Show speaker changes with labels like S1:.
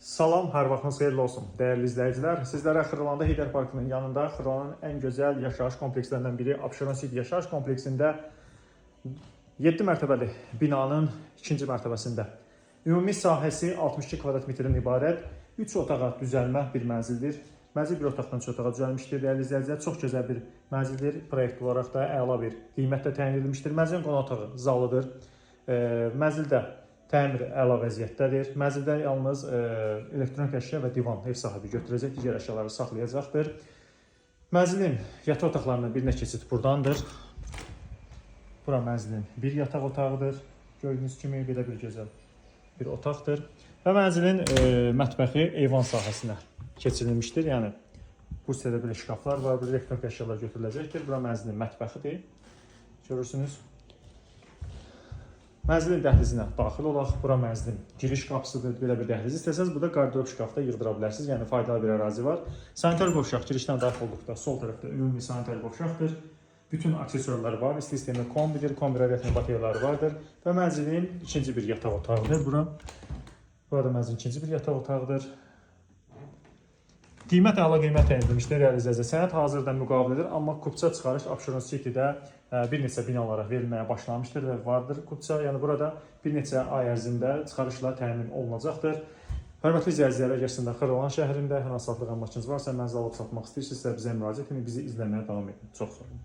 S1: Salam, hər vaxtınız xeyirli olsun, dəyərli izləyicilər. Sizlərə Xırılanda Heydər Parkının yanında Xırılanın ən gözəl yaşayış komplekslərindən biri Abşeron City yaşayış kompleksində 7 mərtəbəli binanın 2-ci mərtəbəsində. Ümumi sahəsi 62 kvadrat metrdən ibarət 3 otağa düzəlmə bir mənzildir. Mənzil bir otaqdan 3 otağa düzəlmişdir, dəyərli izləyicilər. Çox gözəl bir mənzildir. Proyekt olaraq da əla bir qiymətlə təyin edilmişdir. Mənzilin qonaq otağı zalıdır. Mənzildə təmir əla vəziyyətdədir. Mənzildə yalnız elektronik əşya və divan ev sahibi götürəcək, digər əşyaları saxlayacaqdır. Mənzilin yataq otaqlarından birinə keçid buradandır. Bura mənzilin bir yataq otağıdır. Gördüyünüz kimi belə bir gözəl bir otaqdır. Və mənzilin mətbəxi eyvan sahəsinə keçirilmişdir. Yəni bu hissədə belə şkaflar var, bir elektronik əşyalar götürüləcəkdir. Bura mənzilin mətbəxidir. Görürsünüz. Mənzilin dəhlizinə daxil olaq. Bura mənzilin giriş qapısıdır. Belə bir dəhliz istəsəniz, burada qardırob şkafda yığdıra bilərsiniz. Yəni faydalı bir ərazi var. Sanitar qovşaq girişdən daxil olduqda sol tərəfdə ümumi sanitar qovşaqdır. Bütün aksesuarlar var. İsti sistemi kombidir, kombi radiator bateriyaları vardır. Və mənzilin ikinci bir yataq otağıdır bura. Burada mənzilin ikinci bir yataq otağıdır. Qiymət əla qiymət təyin edilmişdir, dəyərli izləyicilər. Sənəd hazırda müqavilədir, amma kupça çıxarış Abşeron City'də bir neçə binalara verilməyə başlanmışdır və vardır kupça. Yəni burada bir neçə ay ərzində çıxarışla təmin olunacaqdır. Hörmətli izləyicilər, əgər sizin də Xırılan şəhərində hər hansı satlıq əmlakınız varsa, mənzil alıb satmaq istəyirsinizsə bizə müraciət edin, bizi izləməyə davam edin. Çox sağ olun.